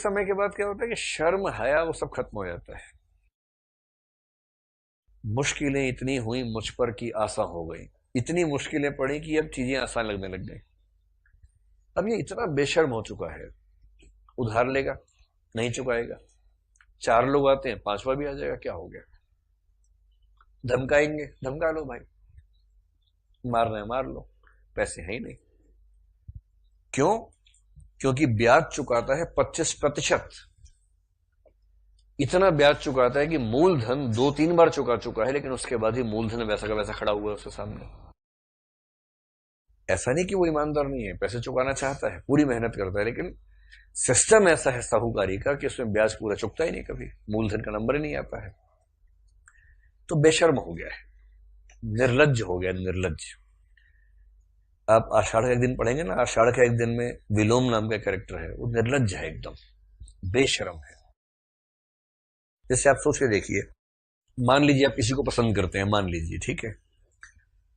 समय के बाद क्या होता है कि शर्म हया वो सब खत्म हो जाता है। मुश्किलें इतनी हुई मुझ पर कि आसान हो गई, इतनी मुश्किलें पड़ी कि अब चीजें आसान लगने लग गई। अब ये इतना बेशर्म हो चुका है, उधार लेगा नहीं चुकाएगा, 4 लोग आते हैं 5वां भी आ जाएगा, क्या हो गया, धमकाएंगे धमका लो भाई, मारना है मार लो, पैसे है ही नहीं। क्यों? क्योंकि ब्याज चुकाता है 25%। इतना ब्याज चुकाता है कि मूलधन 2-3 बार चुका चुका है, लेकिन उसके बाद ही मूलधन वैसा का वैसा खड़ा हुआ है उसके सामने। ऐसा नहीं कि वो ईमानदार नहीं है, पैसे चुकाना चाहता है, पूरी मेहनत करता है, लेकिन सिस्टम ऐसा है साहूकारी का कि उसमें ब्याज पूरा चुकता ही नहीं, कभी मूलधन का नंबर ही नहीं आता है। तो बेशर्म हो गया है, निर्लज्ज हो गया, निर्लज्ज। आप आषाढ़ का एक दिन पढ़ेंगे ना, आषाढ़ का एक दिन में विलोम नाम का कैरेक्टर है, वो निर्लज्ज है, एकदम बेशर्म है। जैसे आप सोच के देखिए, मान लीजिए आप किसी को पसंद करते हैं, मान लीजिए, ठीक है,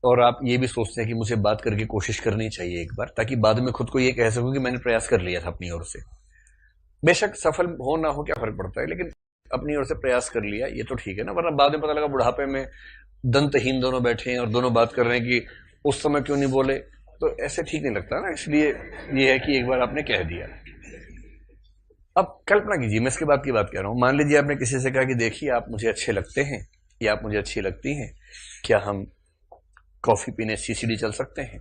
और आप ये भी सोचते हैं कि मुझे बात करके कोशिश करनी चाहिए एक बार, ताकि बाद में खुद को ये कह सकूं कि मैंने प्रयास कर लिया था अपनी ओर से। बेशक सफल हो ना हो क्या फर्क पड़ता है, लेकिन अपनी ओर से प्रयास कर लिया, ये तो ठीक है ना। वरना बाद में पता लगा बुढ़ापे में दंतहीन दोनों बैठे हैं और दोनों बात कर रहे हैं कि उस समय क्यों नहीं बोले, तो ऐसे ठीक नहीं लगता ना। इसलिए ये है कि एक बार आपने कह दिया। अब कल्पना कीजिए, मैं इसके बाद की बात कह रहा हूं, मान लीजिए आपने किसी से कहा कि देखिए आप मुझे अच्छे लगते हैं या आप मुझे अच्छी लगती हैं, क्या हम कॉफी पीने सीसीडी चल सकते हैं?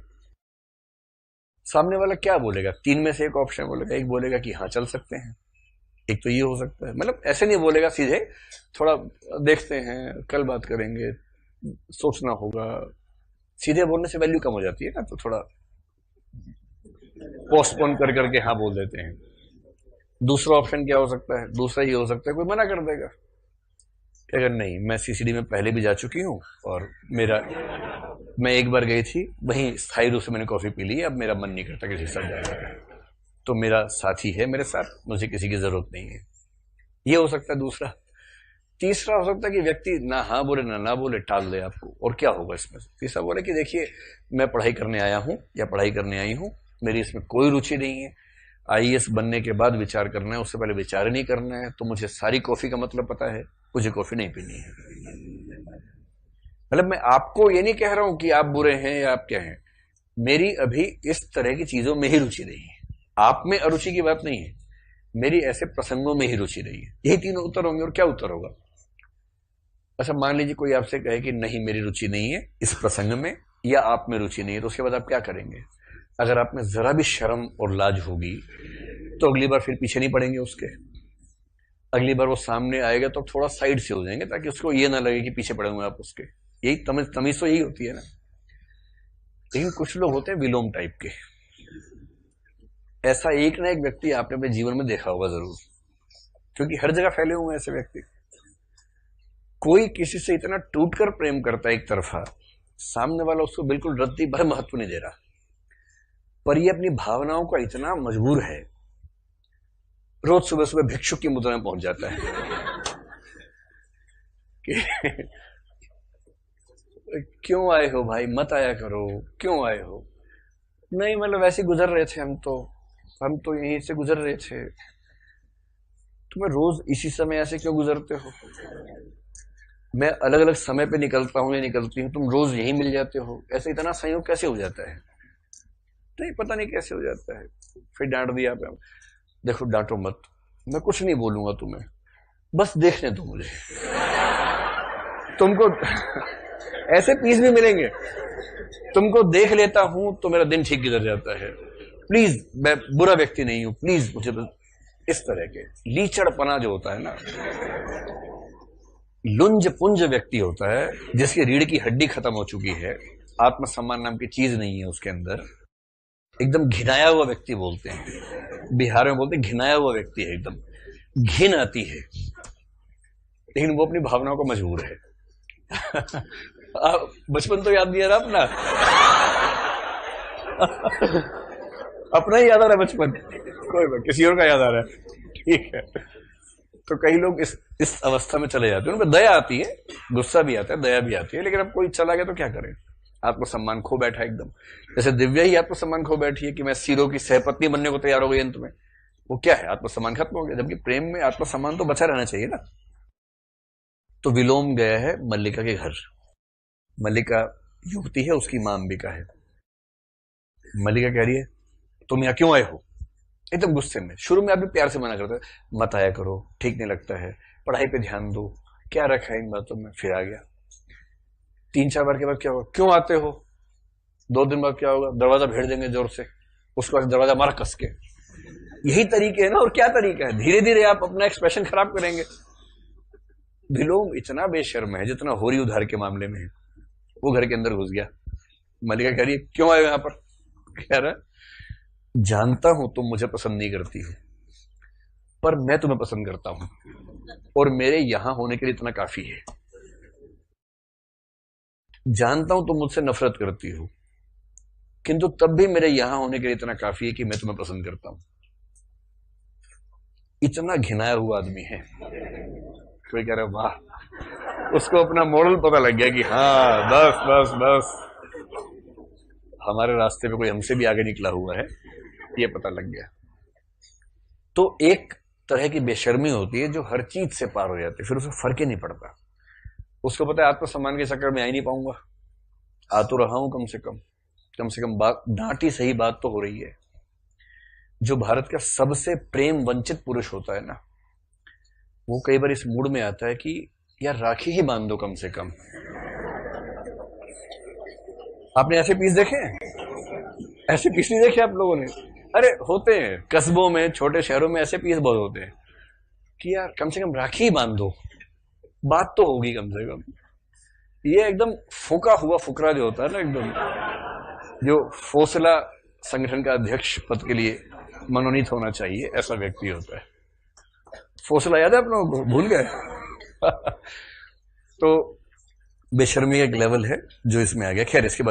सामने वाला क्या बोलेगा? 3 में से एक ऑप्शन बोलेगा, एक बोलेगा कि हाँ चल सकते हैं, एक तो ये हो सकता है, मतलब ऐसे नहीं बोलेगा सीधे, थोड़ा देखते हैं, कल बात करेंगे, सोचना होगा। सीधे बोलने से वैल्यू कम हो जाती है ना, तो थोड़ा पोस्टपोन कर करके हाँ बोल देते हैं। दूसरा ऑप्शन क्या हो सकता है? दूसरा ये हो सकता है कोई मना कर देगा कि अगर नहीं, मैं सीसीडी में पहले भी जा चुकी हूँ और मैं एक बार गई थी, वहीं स्थायी रूप से मैंने कॉफी पी ली, अब मेरा मन नहीं करता किसी के साथ जाने का, तो मेरा साथी है मेरे साथ, मुझे किसी की जरूरत नहीं है। ये हो सकता है दूसरा। तीसरा हो सकता है कि व्यक्ति ना हाँ बोले ना बोले, टाल दे आपको, और क्या होगा इसमें? तीसरा बोले कि देखिए मैं पढ़ाई करने आया हूं या पढ़ाई करने आई हूं, मेरी इसमें कोई रुचि नहीं है, आईएएस बनने के बाद विचार करना है, उससे पहले विचार नहीं करना है, तो मुझे सारी कॉफी का मतलब पता है, मुझे कॉफी नहीं पीनी है। मतलब मैं आपको ये नहीं कह रहा हूं कि आप बुरे हैं या आप क्या हैं, मेरी अभी इस तरह की चीजों में ही रुचि नहीं है। आप में अरुचि की बात नहीं है, मेरी ऐसे प्रसंगों में ही रुचि नहीं है। यही तीनों उत्तर होंगे, और क्या उत्तर होगा? अच्छा, मान लीजिए कोई आपसे कहे कि नहीं मेरी रुचि नहीं है इस प्रसंग में, या आप में रुचि नहीं है, तो उसके बाद आप क्या करेंगे? अगर आप में जरा भी शर्म और लाज होगी तो अगली बार फिर पीछे नहीं पड़ेंगे उसके। अगली बार वो सामने आएगा तो थोड़ा साइड से हो जाएंगे, ताकि उसको ये ना लगे कि पीछे पड़े हुए आप उसके। यही तमीज तो यही होती है ना। लेकिन कुछ लोग होते हैं विलोम टाइप के। ऐसा एक ना एक व्यक्ति आपने अपने जीवन में देखा होगा जरूर, क्योंकि हर जगह फैले हुए हैं ऐसे व्यक्ति। कोई किसी से इतना टूटकर प्रेम करता है एक तरफा, सामने वाला उसको बिल्कुल रत्ती भर महत्व नहीं दे रहा, पर ये अपनी भावनाओं का इतना मजबूर है, रोज सुबह सुबह भिक्षुक की मुद्रा में पहुंच जाता है कि क्यों आए हो भाई, मत आया करो, क्यों आए हो? नहीं मतलब वैसे गुजर रहे थे, हम तो यहीं से गुजर रहे थे। तुम्हें रोज इसी समय ऐसे क्यों गुजरते हो? मैं अलग अलग समय पे निकलता हूं या निकलती हूं, तुम रोज यहीं मिल जाते हो, ऐसे इतना संयोग कैसे हो जाता है? नहीं पता नहीं कैसे हो जाता है। फिर डांट दिया पे, देखो डांटो मत, मैं कुछ नहीं बोलूंगा तुम्हें, बस देखने दो मुझे। तुमको ऐसे पीस भी मिलेंगे, तुमको देख लेता हूं तो मेरा दिन ठीक गुजर जाता है, प्लीज मैं बुरा व्यक्ति नहीं हूं, प्लीज मुझे। इस तरह के लीचड़पना जो होता है ना, लुंज पुंज व्यक्ति होता है जिसकी रीढ़ की हड्डी खत्म हो चुकी है, आत्मसम्मान नाम की चीज नहीं है उसके अंदर, एकदम घिनाया हुआ व्यक्ति बोलते हैं, बिहार में बोलते हैं घिनाया हुआ व्यक्ति है, एकदम घिन आती है, लेकिन वो अपनी भावनाओं को मजबूर है। बचपन तो याद नहीं आ रहा अपना? अपना ही याद आ रहा है बचपन, कोई बात, किसी और का याद आ रहा है, ठीक है। तो कई लोग इस अवस्था में चले जाते हैं, उनमें दया आती है, गुस्सा भी आता है, दया भी आती है, लेकिन अब कोई चला गया तो क्या करें? आत्मसम्मान खो बैठा एकदम, जैसे दिव्या ही आत्मसम्मान खो बैठी है कि मैं सीरो की सहपत्नी बनने को तैयार हो गई अंत में। वो क्या है, आत्मसम्मान खत्म हो गया, जबकि प्रेम में आत्मसम्मान तो बचा रहना चाहिए ना। तो विलोम गया है मल्लिका के घर। मल्लिका युवती है, उसकी मां अंबिका है। मल्लिका कह रही है तुम यहाँ क्यों आए हो, एकदम गुस्से में। शुरू में आदमी प्यार से मना करता है, मत आया करो, ठीक नहीं लगता है, पढ़ाई पे ध्यान दो, क्या रखा है इन बातों में। फिर आ गया। 3-4 बार के बाद क्या होगा, क्यों आते हो, 2 दिन बाद क्या होगा, दरवाजा भेड़ देंगे जोर से, उसके बाद दरवाजा मारा कस के। यही तरीके है ना, और क्या तरीका है, धीरे धीरे आप अपना एक्सप्रेशन खराब करेंगे। विलोम इतना बेशर्म है जितना होरी उधार के मामले में है। वो घर के अंदर घुस गया। मल्लिका कह रही है क्यों आए हो यहां पर, कह रहा जानता हूं तुम मुझे पसंद नहीं करती हो, पर मैं तुम्हें पसंद करता हूं, और मेरे यहां होने के लिए इतना काफी है। जानता हूं तुम मुझसे नफरत करती हो, किंतु तब भी मेरे यहां होने के लिए इतना काफी है कि मैं तुम्हें पसंद करता हूं। इतना घिनाया हुआ आदमी है। कोई कह रहा है वाह, उसको अपना मॉडल पता लग गया कि हाँ बस बस बस, हमारे रास्ते पे कोई हमसे भी आगे निकला हुआ है, ये पता लग गया। तो एक तरह की बेशर्मी होती है जो हर चीज से पार हो जाती है, फिर उसे फर्क ही नहीं पड़ता। उसको पता है आत्मसम्मान के चक्कर में आ ही नहीं पाऊंगा, आ तो रहा हूं, कम से कम बात, डांटी सही बात तो हो रही है। जो भारत का सबसे प्रेम वंचित पुरुष होता है ना, वो कई बार इस मूड में आता है कि यार राखी ही बांध दो कम से कम। आपने ऐसे पीस देखे हैं? ऐसे पीस नहीं देखे आप लोगों ने? अरे होते हैं कस्बों में, छोटे शहरों में ऐसे पीस बहुत होते हैं कि यार कम से कम राखी ही बांध दो, बात तो होगी कम से कम। ये एकदम फूका हुआ फुकरा जो होता है ना, एकदम जो फोसला संगठन का अध्यक्ष पद के लिए मनोनीत होना चाहिए, ऐसा व्यक्ति होता है। फोसला याद है आप लोगों को, भूल गए? तो बेशर्मी एक लेवल है जो इसमें आ गया। खैर इसके बाद